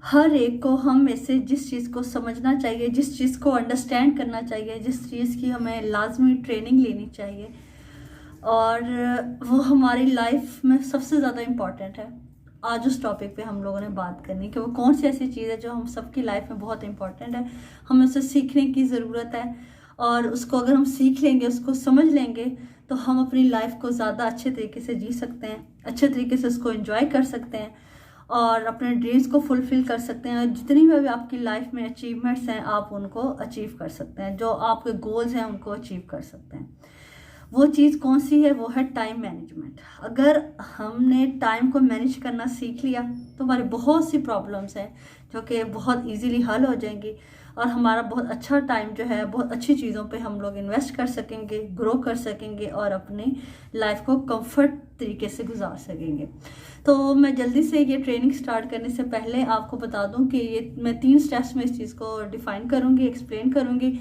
हर एक को हम में से जिस चीज़ को समझना चाहिए, जिस चीज़ को अंडरस्टैंड करना चाहिए, जिस चीज़ की हमें लाजमी ट्रेनिंग लेनी चाहिए और वो हमारी लाइफ में सबसे ज़्यादा इम्पॉर्टेंट है, आज उस टॉपिक पे हम लोगों ने बात करनी कि वो कौन सी ऐसी चीज़ है जो हम सबकी लाइफ में बहुत इम्पॉर्टेंट है, हमें उसे सीखने की ज़रूरत है और उसको अगर हम सीख लेंगे, उसको समझ लेंगे तो हम अपनी लाइफ को ज़्यादा अच्छे तरीके से जी सकते हैं, अच्छे तरीके से उसको एंजॉय कर सकते हैं और अपने ड्रीम्स को फुलफिल कर सकते हैं। जितनी भी आपकी लाइफ में अचीवमेंट्स हैं आप उनको अचीव कर सकते हैं, जो आपके गोल्स हैं उनको अचीव कर सकते हैं। वो चीज़ कौन सी है? वो है टाइम मैनेजमेंट। अगर हमने टाइम को मैनेज करना सीख लिया तो हमारी बहुत सी प्रॉब्लम्स हैं जो कि बहुत इजीली हल हो जाएंगी और हमारा बहुत अच्छा टाइम जो है बहुत अच्छी चीज़ों पे हम लोग इन्वेस्ट कर सकेंगे, ग्रो कर सकेंगे और अपनी लाइफ को कंफर्ट तरीके से गुजार सकेंगे। तो मैं जल्दी से ये ट्रेनिंग स्टार्ट करने से पहले आपको बता दूं कि ये मैं 3 स्टेप्स में इस चीज़ को डिफाइन करूंगी, एक्सप्लेन करूंगी।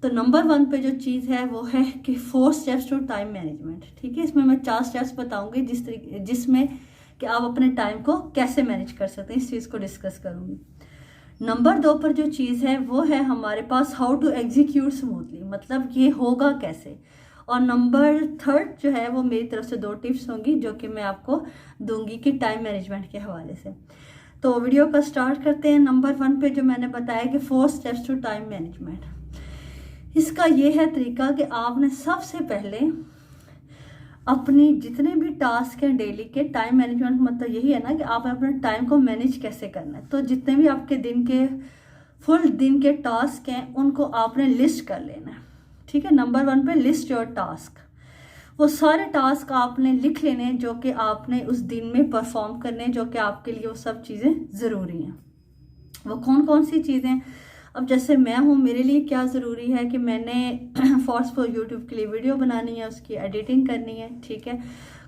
तो नंबर 1 पे जो चीज़ है वो है कि 4 स्टेप्स टू टाइम मैनेजमेंट। ठीक है, इसमें मैं 4 स्टेप्स बताऊंगी जिसमें कि आप अपने टाइम को कैसे मैनेज कर सकते हैं, इस चीज़ को डिस्कस करूंगी। नंबर 2 पर जो चीज़ है वो है हमारे पास हाउ टू एग्जीक्यूट स्मूथली, मतलब ये होगा कैसे। और नंबर 3 जो है वो मेरी तरफ से 2 टिप्स होंगी जो कि मैं आपको दूंगी कि टाइम मैनेजमेंट के हवाले से। तो वीडियो का स्टार्ट करते हैं। नंबर 1 पे जो मैंने बताया कि 4 स्टेप्स टू टाइम मैनेजमेंट, इसका ये है तरीका कि आपने सबसे पहले अपनी जितने भी टास्क हैं डेली के, टाइम मैनेजमेंट मतलब यही है ना कि आप अपने टाइम को मैनेज कैसे करना है। तो जितने भी आपके दिन के फुल दिन के टास्क हैं उनको आपने लिस्ट कर लेना है। ठीक है, नंबर 1 पे लिस्ट योर टास्क। वो सारे टास्क आपने लिख लेने जो कि आपने उस दिन में परफॉर्म करने, जो कि आपके लिए वो सब चीज़ें ज़रूरी हैं। वो कौन कौन सी चीज़ें? अब जैसे मैं हूँ, मेरे लिए क्या ज़रूरी है कि मैंने फॉर यूट्यूब के लिए वीडियो बनानी है, उसकी एडिटिंग करनी है। ठीक है,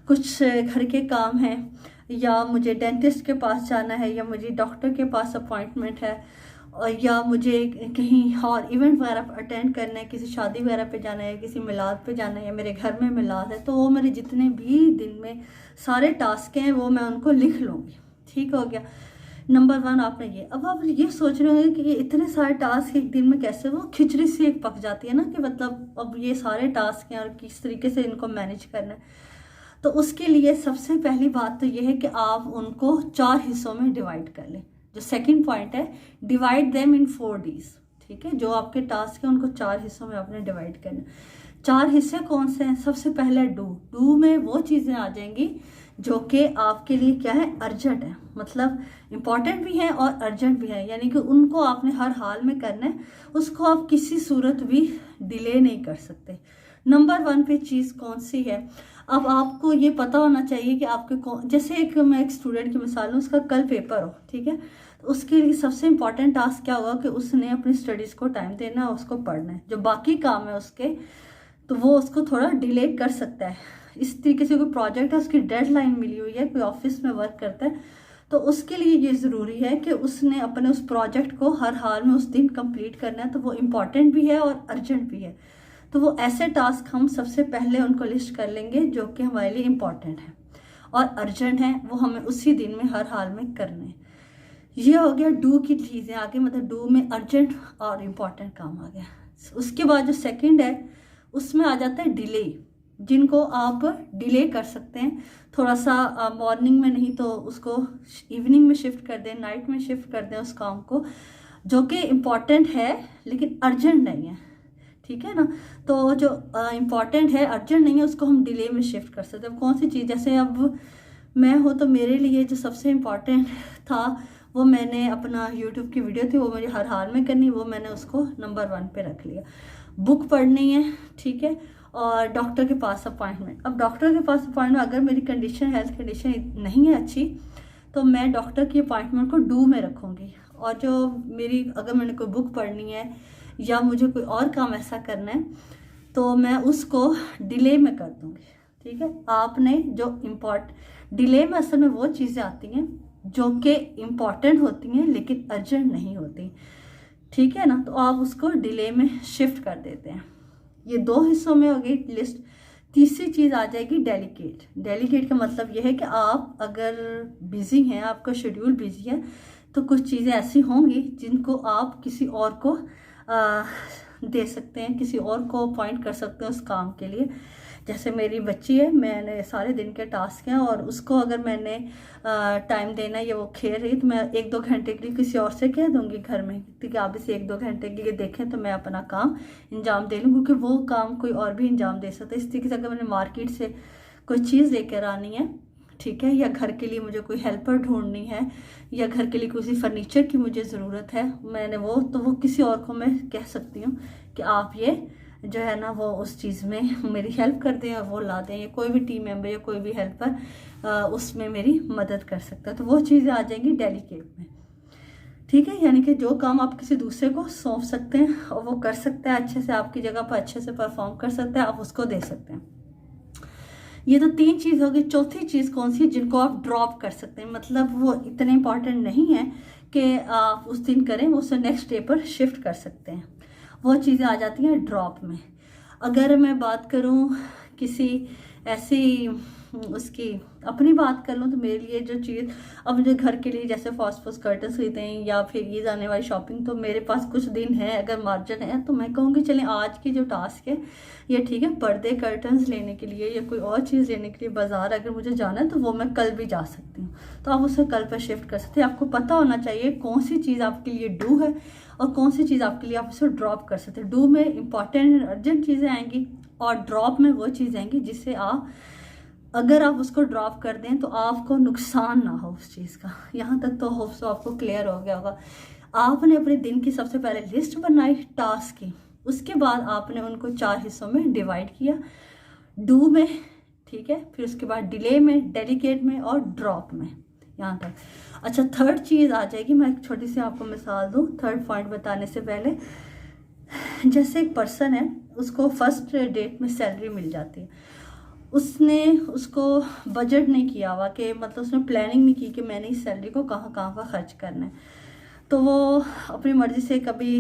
कुछ घर के काम हैं, या मुझे डेंटिस्ट के पास जाना है, या मुझे डॉक्टर के पास अपॉइंटमेंट है, और या मुझे कहीं और इवेंट वगैरह अटेंड करना है, किसी शादी वगैरह पे जाना है, किसी मिलाद पे जाना है, या मेरे घर में मिलाद है। तो वो मेरे जितने भी दिन में सारे टास्क हैं वो मैं उनको लिख लूँगी। ठीक हो गया, नंबर 1 आपने ये। अब आप ये सोच रहे होंगे कि ये इतने सारे टास्क एक दिन में कैसे, वो खिचड़ी सी एक पक जाती है ना कि मतलब अब ये सारे टास्क हैं और किस तरीके से इनको मैनेज करना है। तो उसके लिए सबसे पहली बात तो ये है कि आप उनको 4 हिस्सों में डिवाइड कर लें। जो सेकंड पॉइंट है, डिवाइड देम इन 4 Ds। ठीक है, जो आपके टास्क हैं उनको 4 हिस्सों में आपने डिवाइड करना। 4 हिस्से कौन से हैं? सबसे पहले डू में वो चीज़ें आ जाएंगी जो कि आपके लिए क्या है, अर्जेंट है, मतलब इम्पॉर्टेंट भी है और अर्जेंट भी है, यानी कि उनको आपने हर हाल में करना है, उसको आप किसी सूरत भी डिले नहीं कर सकते। नंबर 1 पे चीज़ कौन सी है? अब आपको ये पता होना चाहिए कि आपके जैसे मैं एक स्टूडेंट की मिसाल हूँ, उसका कल पेपर हो। ठीक है, तो उसके लिए सबसे इम्पॉर्टेंट टास्क क्या होगा कि उसने अपनी स्टडीज़ को टाइम देना है, उसको पढ़ना है। जो बाकी काम है उसके, तो वो उसको थोड़ा डिले कर सकता है। इस तरीके से कोई प्रोजेक्ट है, उसकी डेडलाइन मिली हुई है, कोई ऑफिस में वर्क करता है, तो उसके लिए ये ज़रूरी है कि उसने अपने उस प्रोजेक्ट को हर हाल में उस दिन कंप्लीट करना है। तो वो इम्पॉर्टेंट भी है और अर्जेंट भी है। तो वो ऐसे टास्क हम सबसे पहले उनको लिस्ट कर लेंगे जो कि हमारे लिए इम्पॉर्टेंट है और अर्जेंट है, वो हमें उसी दिन में हर हाल में करने हैं। ये हो गया डू की चीज़ें आगे, मतलब डू में अर्जेंट और इम्पॉर्टेंट काम आ गया। उसके बाद जो सेकंड है उसमें आ जाता है डिले, जिनको आप डिले कर सकते हैं थोड़ा सा, मॉर्निंग में नहीं तो उसको इवनिंग में शिफ्ट कर दें, नाइट में शिफ्ट कर दें उस काम को, जो कि इम्पॉर्टेंट है लेकिन अर्जेंट नहीं है। ठीक है ना, तो जो इम्पॉर्टेंट है अर्जेंट नहीं है उसको हम डिले में शिफ्ट कर सकते हैं। कौन सी चीज़, जैसे अब मैं हूँ तो मेरे लिए जो सबसे इम्पॉर्टेंट था वो मैंने अपना यूट्यूब की वीडियो थी वो मुझे हर हाल में करनी, वो मैंने उसको नंबर 1 पे रख लिया। बुक पढ़नी है, ठीक है, और डॉक्टर के पास अपॉइंटमेंट। अब डॉक्टर के पास अपॉइंटमेंट, अगर मेरी कंडीशन, हेल्थ कंडीशन नहीं है अच्छी, तो मैं डॉक्टर की अपॉइंटमेंट को डू में रखूँगी। और जो मेरी, अगर मैंने कोई बुक पढ़नी है या मुझे कोई और काम ऐसा करना है तो मैं उसको डिले में कर दूँगी। ठीक है, आपने जो डिले में असल में वो चीज़ें आती हैं जो कि इम्पॉर्टेंट होती हैं लेकिन अर्जेंट नहीं होती। ठीक है ना, तो आप उसको डिले में शिफ्ट कर देते हैं। ये 2 हिस्सों में हो गई लिस्ट। तीसरी चीज़ आ जाएगी डेलीकेट। डेलीकेट का मतलब यह है कि आप अगर बिज़ी हैं, आपका शेड्यूल बिजी है, तो कुछ चीज़ें ऐसी होंगी जिनको आप किसी और को दे सकते हैं, किसी और को अपॉइंट कर सकते हैं उस काम के लिए। जैसे मेरी बच्ची है, मैंने सारे दिन के टास्क हैं और उसको अगर मैंने टाइम देना है या वो खेल रही तो मैं 1-2 घंटे के लिए किसी और से कह दूंगी घर में कि आप इसे 1-2 घंटे के लिए देखें, तो मैं अपना काम अंजाम दे लूँ, क्योंकि वो काम कोई और भी अंजाम दे सकता है। इस तरीके से अगर मैंने मार्केट से कोई चीज़ लेकर आनी है, ठीक है, या घर के लिए मुझे कोई हेल्पर ढूंढनी है, या घर के लिए किसी फर्नीचर की मुझे ज़रूरत है, मैंने वो किसी और को मैं कह सकती हूँ कि आप ये जो है ना वो उस चीज़ में मेरी हेल्प कर दें और वो ला दें, या कोई भी टीम मेंबर या कोई भी हेल्पर उसमें मेरी मदद कर सकता है। तो वो चीज़ें आ जाएंगी डेलीकेट में, ठीक है। यानी कि जो काम आप किसी दूसरे को सौंप सकते हैं और वो कर सकता है अच्छे से, आपकी जगह पर अच्छे से परफॉर्म कर सकता है, आप उसको दे सकते हैं। ये तो 3 चीज़ होगी। चौथी चीज़ कौन सी, जिनको आप ड्रॉप कर सकते हैं, मतलब वो इतने इंपॉर्टेंट नहीं है कि आप उस दिन करें, वो उसे नेक्स्ट डे पर शिफ्ट कर सकते हैं। वो चीज़ें आ जाती हैं ड्रॉप में। अगर मैं बात करूं किसी ऐसी उसकी अपनी बात कर लूँ तो मेरे लिए जो चीज़ अब मुझे घर के लिए जैसे फास्ट कर्टन्स खरीदते हैं या फिर ये जाने वाली शॉपिंग, तो मेरे पास कुछ दिन है, अगर मार्जिन है तो मैं कहूँगी चलें आज की जो टास्क है ये ठीक है। पर्दे कर्टन्स लेने के लिए या कोई और चीज़ लेने के लिए बाज़ार अगर मुझे जाना है तो वो मैं कल भी जा सकती हूँ, तो आप उसे कल पर शिफ्ट कर सकते हैं। आपको पता होना चाहिए कौन सी चीज़ आपके लिए डू है और कौन सी चीज़ आपके लिए आप उसे ड्रॉप कर सकते हैं। डू में इंपॉर्टेंट अर्जेंट चीज़ें आएंगी और ड्रॉप में वो चीज़ आएंगी जिससे आप अगर आप उसको ड्रॉप कर दें तो आपको नुकसान ना हो उस चीज़ का। यहाँ तक तो होप सो आपको क्लियर हो गया होगा। आपने अपने दिन की सबसे पहले लिस्ट बनाई टास्क की, उसके बाद आपने उनको 4 हिस्सों में डिवाइड किया, डू में, ठीक है, फिर उसके बाद डिले में, डेलीकेट में और ड्रॉप में, यहाँ तक। अच्छा, थर्ड चीज़ आ जाएगी, मैं एक छोटी सी आपको मिसाल दूँ थर्ड पॉइंट बताने से पहले। जैसे एक पर्सन है, उसको फर्स्ट डेट में सैलरी मिल जाती है, उसने उसको बजट नहीं किया हुआ कि मतलब उसने प्लानिंग नहीं की कि मैंने इस सैलरी को कहाँ कहाँ पर खर्च करना है, तो वो अपनी मर्ज़ी से कभी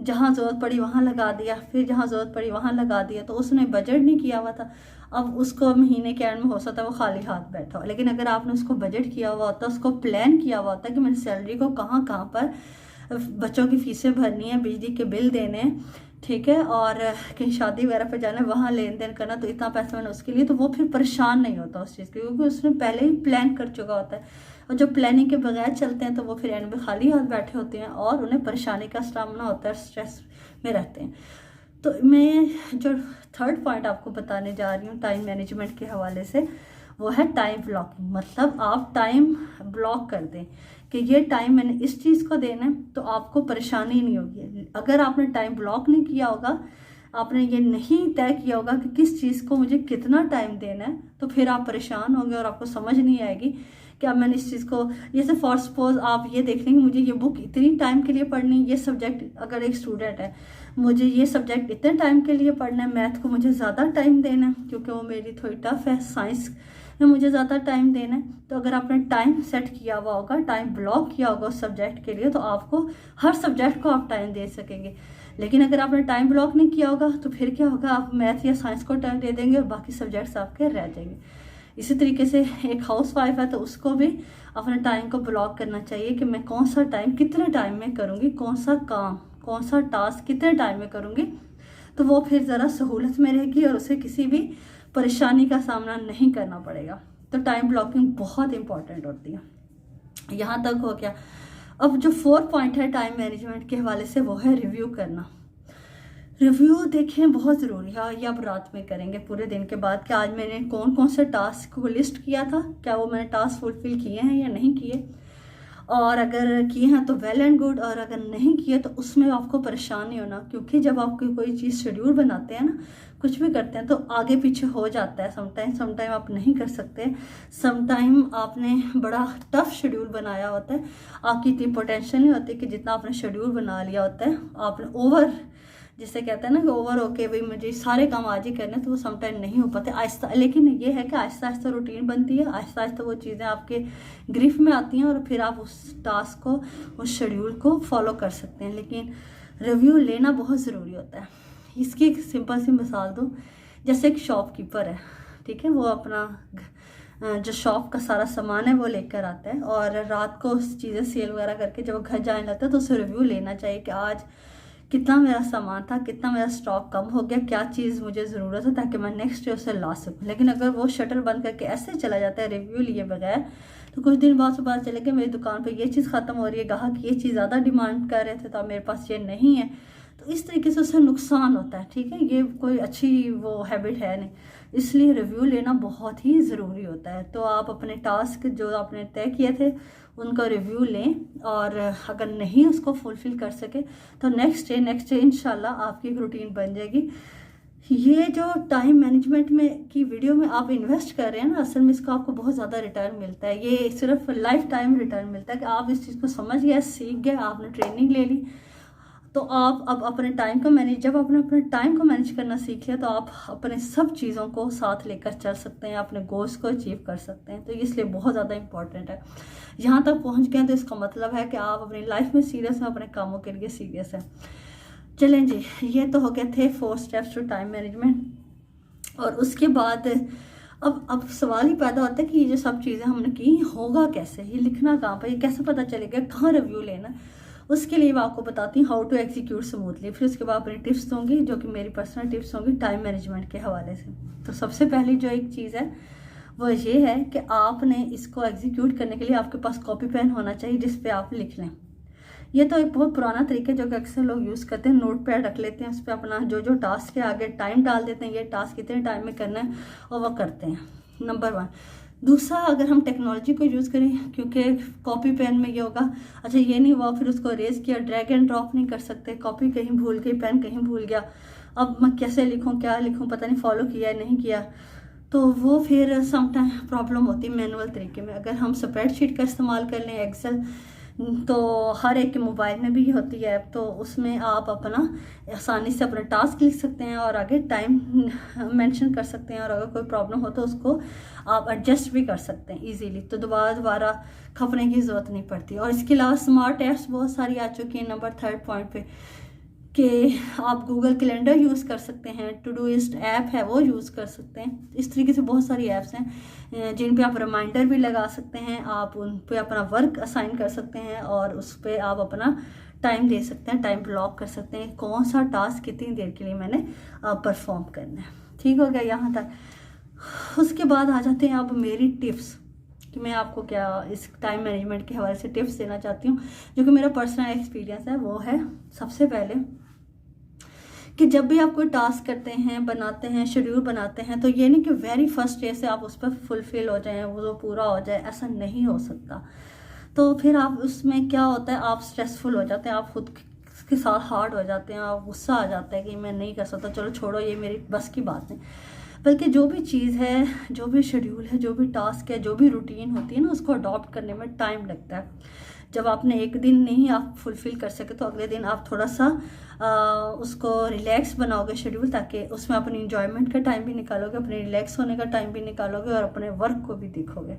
जहाँ ज़रूरत पड़ी वहाँ लगा दिया, फिर जहाँ ज़रूरत पड़ी वहाँ लगा दिया, तो उसने बजट नहीं किया हुआ था। अब उसको महीने के एंड में हो सकता है वो खाली हाथ बैठा हो, लेकिन अगर आपने उसको बजट किया हुआ होता, उसको प्लान किया हुआ होता कि मैंने सैलरी को कहाँ कहाँ पर बच्चों की फीसें भरनी है, बिजली के बिल देने हैं, ठीक है, और कहीं शादी वगैरह पे जाना है वहाँ लेन देन करना, तो इतना पैसा मैंने उसके लिए, तो वो फिर परेशान नहीं होता उस चीज़ के, क्योंकि उसने पहले ही प्लान कर चुका होता है। और जो प्लानिंग के बगैर चलते हैं तो वो फिर एंड में खाली हाथ बैठे होते हैं और उन्हें परेशानी का सामना होता है, स्ट्रेस में रहते हैं। तो मैं जो थर्ड पॉइंट आपको बताने जा रही हूँ टाइम मैनेजमेंट के हवाले से, वो है टाइम ब्लॉकिंग। मतलब आप टाइम ब्लॉक कर दें कि ये टाइम मैंने इस चीज़ को देना है, तो आपको परेशानी नहीं होगी। अगर आपने टाइम ब्लॉक नहीं किया होगा, आपने ये नहीं तय किया होगा कि किस चीज़ को मुझे कितना टाइम देना है, तो फिर आप परेशान होंगे और आपको समझ नहीं आएगी कि अब मैंने इस चीज़ को, जैसे फॉर सपोज आप ये देख लेंगे मुझे ये बुक इतनी टाइम के लिए पढ़नी, ये सब्जेक्ट अगर एक स्टूडेंट है मुझे ये सब्जेक्ट इतने टाइम के लिए पढ़ना है, मैथ को मुझे ज़्यादा टाइम देना है क्योंकि वो मेरी थोड़ी टफ है, साइंस में मुझे ज़्यादा टाइम देना है। तो अगर आपने टाइम सेट किया हुआ होगा, टाइम ब्लॉक किया होगा उस सब्जेक्ट के लिए, तो आपको हर सब्जेक्ट को आप टाइम दे सकेंगे। लेकिन अगर आपने टाइम ब्लॉक नहीं किया होगा तो फिर क्या होगा, आप मैथ या साइंस को टाइम दे देंगे और बाकी सब्जेक्ट्स आपके रह जाएंगे। इसी तरीके से एक हाउस वाइफ है तो उसको भी अपने टाइम को ब्लॉक करना चाहिए कि मैं कौन सा टाइम कितने टाइम में करूँगी, कौन सा काम कौन सा टास्क कितने टाइम में करूँगी, तो वो फिर ज़रा सहूलत में रहेगी और उसे किसी भी परेशानी का सामना नहीं करना पड़ेगा। तो टाइम ब्लॉकिंग बहुत इंपॉर्टेंट होती है। यहाँ तक हो गया। अब जो 4 पॉइंट है टाइम मैनेजमेंट के हवाले से, वो है रिव्यू करना। रिव्यू देखें बहुत ज़रूरी है। ये अब रात में करेंगे पूरे दिन के बाद कि आज मैंने कौन कौन से टास्क को लिस्ट किया था, क्या वो मैंने टास्क फुलफिल किए हैं या नहीं किए, और अगर किए हैं तो वेल एंड गुड, और अगर नहीं किए तो उसमें आपको परेशान नहीं होना, क्योंकि जब आप कोई चीज़ शेड्यूल बनाते हैं ना, कुछ भी करते हैं तो आगे पीछे हो जाता है। समटाइम आप नहीं कर सकते, समटाइम आपने बड़ा टफ शेड्यूल बनाया होता है, आपकी इतनी पोटेंशियल नहीं होती कि जितना आपने शेड्यूल बना लिया होता है, आपने ओवर, जिसे कहते हैं ना कि ओवर होके भाई मुझे सारे काम आज ही करने, तो वो समटाइम नहीं हो पाते आहिस्ता। लेकिन ये है कि आहिस्ता आहिस्ता रूटीन बनती है, आहिस्ता आहिस्ता वो चीज़ें आपके ग्रिफ में आती हैं और फिर आप उस टास्क को, उस शेड्यूल को फॉलो कर सकते हैं। लेकिन रिव्यू लेना बहुत ज़रूरी होता है। इसकी एक सिंपल सी मिसाल दूँ, जैसे एक शॉपकीपर है, ठीक है, वो अपना जो शॉप का सारा सामान है वो लेकर आता है, और रात को चीज़ें सेल वगैरह करके जब वो घर जाने लगता है तो उसे रिव्यू लेना चाहिए कि आज कितना मेरा सामान था, कितना मेरा स्टॉक कम हो गया, क्या चीज़ मुझे ज़रूरत है, ताकि मैं नेक्स्ट डे उसे ला सकूं। लेकिन अगर वो शटर बंद करके ऐसे चला जाता है रिव्यू लिए बगैर, तो कुछ दिन बाद से पता चले कि मेरी दुकान पे ये चीज़ ख़त्म हो रही है, ग्राहक ये चीज़ ज़्यादा डिमांड कर रहे थे तो मेरे पास ये नहीं है, तो इस तरीके से उससे नुकसान होता है। ठीक है, ये कोई अच्छी वो हैबिट है नहीं, इसलिए रिव्यू लेना बहुत ही ज़रूरी होता है। तो आप अपने टास्क जो आपने तय किए थे उनका रिव्यू लें, और अगर नहीं उसको फुलफ़िल कर सके तो नेक्स्ट डे इंशाल्लाह आपकी एक रूटीन बन जाएगी। ये जो टाइम मैनेजमेंट में की वीडियो में आप इन्वेस्ट कर रहे हैं ना, असल में इसका आपको बहुत ज़्यादा रिटर्न मिलता है। ये सिर्फ लाइफ टाइम रिटर्न मिलता है कि आप इस चीज़ को समझ गए, सीख गए, आपने ट्रेनिंग ले ली, तो आप अब अपने टाइम को जब आपने अपने टाइम को मैनेज करना सीख लिया तो आप अपने सब चीज़ों को साथ लेकर चल सकते हैं, अपने गोल्स को अचीव कर सकते हैं। तो इसलिए बहुत ज़्यादा इंपॉर्टेंट है। यहाँ तक पहुँच गए तो इसका मतलब है कि आप अपनी लाइफ में सीरियस हैं, अपने कामों के लिए सीरियस हैं। चलें जी, ये तो हो गए थे 4 स्टेप्स टू टाइम मैनेजमेंट। और उसके बाद अब सवाल ही पैदा होता है कि ये जो सब चीज़ें हमने की होगा कैसे, ये लिखना कहाँ पर, ये कैसे पता चलेगा, कहाँ रिव्यू लेना। उसके लिए मैं आपको बताती हूँ हाउ टू एग्जीक्यूट स्मूथली। फिर उसके बाद अपनी टिप्स दूंगी जो कि मेरी पर्सनल टिप्स होंगी टाइम मैनेजमेंट के हवाले से। तो सबसे पहली जो एक चीज़ है वो ये है कि आपने इसको एग्जीक्यूट करने के लिए आपके पास कॉपी पेन होना चाहिए जिस पे आप लिख लें। ये तो एक बहुत पुराना तरीका है जो कि अक्सर लोग यूज़ करते हैं, नोट पैड रख लेते हैं, उस पर अपना जो जो टास्क के आगे टाइम डाल देते हैं, ये टास्क कितने टाइम में करना है और वह करते हैं। नंबर 1। दूसरा, अगर हम टेक्नोलॉजी को यूज़ करें, क्योंकि कॉपी पेन में ये होगा, अच्छा ये नहीं हुआ, फिर उसको रेज किया, ड्रैग एंड ड्रॉप नहीं कर सकते, कॉपी कहीं भूल गई, पेन कहीं भूल गया, अब मैं कैसे लिखूं, क्या लिखूं, पता नहीं फॉलो किया नहीं किया, तो वो फिर समटाइम प्रॉब्लम होती है मैनुअल तरीके में। अगर हम स्प्रेडशीट का इस्तेमाल कर लें, एक्सेल, तो हर एक के मोबाइल में भी होती है ऐप, तो उसमें आप अपना आसानी से अपना टास्क लिख सकते हैं और आगे टाइम मेंशन कर सकते हैं, और अगर कोई प्रॉब्लम हो तो उसको आप एडजस्ट भी कर सकते हैं इजीली, तो दोबारा खपने की ज़रूरत नहीं पड़ती। और इसके अलावा स्मार्ट ऐप्स बहुत सारी आ चुकी हैं। नंबर 3 पॉइंट पे कि आप गूगल कैलेंडर यूज़ कर सकते हैं, टूडूइस्ट ऐप है वो यूज़ कर सकते हैं। इस तरीके से बहुत सारी ऐप्स हैं जिन पे आप रिमाइंडर भी लगा सकते हैं, आप उन पे अपना वर्क असाइन कर सकते हैं और उस पर आप अपना टाइम दे सकते हैं, टाइम ब्लॉक कर सकते हैं, कौन सा टास्क कितनी देर के लिए मैंने परफॉर्म करना है। ठीक हो गया यहाँ तक। उसके बाद आ जाते हैं अब मेरी टिप्स कि मैं आपको क्या इस टाइम मैनेजमेंट के हवाले से टिप्स देना चाहती हूँ जो कि मेरा पर्सनल एक्सपीरियंस है। वो है सबसे पहले कि जब भी आप कोई टास्क करते हैं, बनाते हैं, शेड्यूल बनाते हैं, तो ये नहीं कि वेरी फर्स्ट डे से आप उस पर फुलफिल हो जाएं, वो पूरा हो जाए, ऐसा नहीं हो सकता। तो फिर आप उसमें क्या होता है, आप स्ट्रेसफुल हो जाते हैं, आप खुद के साथ हार्ड हो जाते हैं, आप गुस्सा आ जाता है कि मैं नहीं कर सकता, चलो छोड़ो, ये मेरी बस की बात नहीं। बल्कि जो भी चीज़ है, जो भी शेड्यूल है, जो भी टास्क है, जो भी रूटीन होती है ना, उसको अडॉप्ट करने में टाइम लगता है। जब आपने एक दिन नहीं आप फुलफ़िल कर सके तो अगले दिन आप थोड़ा सा उसको रिलैक्स बनाओगे शेड्यूल, ताकि उसमें अपनी इंजॉयमेंट का टाइम भी निकालोगे, अपने रिलैक्स होने का टाइम भी निकालोगे और अपने वर्क को भी देखोगे।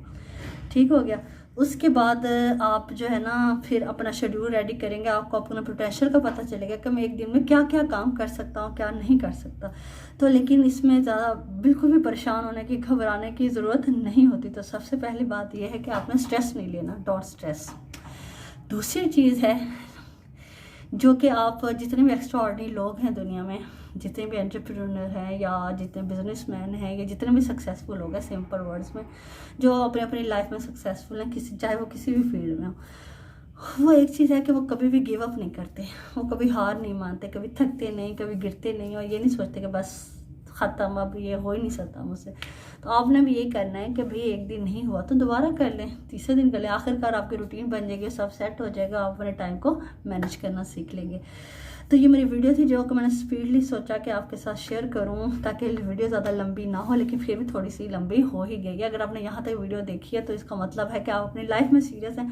ठीक हो गया। उसके बाद आप जो है ना फिर अपना शेड्यूल रेडी करेंगे, आपको अपना पोटेंशियल का पता चलेगा कि मैं एक दिन में क्या क्या काम कर सकता हूँ, क्या नहीं कर सकता। तो लेकिन इसमें ज़्यादा बिल्कुल भी परेशान होने की, घबराने की ज़रूरत नहीं होती। तो सबसे पहली बात यह है कि आपने स्ट्रेस नहीं लेना, डोंट स्ट्रेस। दूसरी चीज़ है जो कि आप जितने भी एक्स्ट्रा ऑर्डिनरी लोग हैं दुनिया में, जितने भी एंटरप्रेन्योर हैं या जितने बिजनेसमैन हैं या जितने भी सक्सेसफुल लोग हैं, सिंपल वर्ड्स में, जो अपने अपनी लाइफ में सक्सेसफुल हैं, चाहे वो किसी भी फील्ड में हो, वो एक चीज़ है कि वो कभी भी गिव अप नहीं करते, वो कभी हार नहीं मानते, कभी थकते नहीं, कभी गिरते नहीं, और ये नहीं सोचते कि बस ख़त्म, अब ये हो ही नहीं सकता मुझसे। तो आपने भी यही करना है कि भाई एक दिन नहीं हुआ तो दोबारा कर लें, तीसरे दिन कर लें, आखिरकार आपकी रूटीन बन जाएगी, सब सेट हो जाएगा, आप अपने टाइम को मैनेज करना सीख लेंगे। तो ये मेरी वीडियो थी जो कि मैंने स्पीडली सोचा कि आपके साथ शेयर करूं ताकि वीडियो ज़्यादा लंबी ना हो, लेकिन फिर भी थोड़ी सी लंबी हो ही गई है। अगर आपने यहाँ तक वीडियो देखी है तो इसका मतलब है कि आप अपनी लाइफ में सीरियस हैं,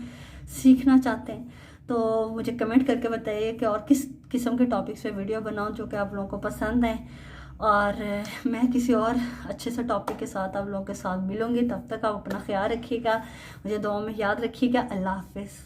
सीखना चाहते हैं। तो मुझे कमेंट करके बताइए कि और किस किस्म के टॉपिक्स पे वीडियो बनाऊं जो कि आप लोगों को पसंद है, और मैं किसी और अच्छे से टॉपिक के साथ आप लोगों के साथ मिलूंगी। तब तक आप अपना ख्याल रखिएगा, मुझे दुआ में याद रखिएगा। अल्लाह हाफिज़।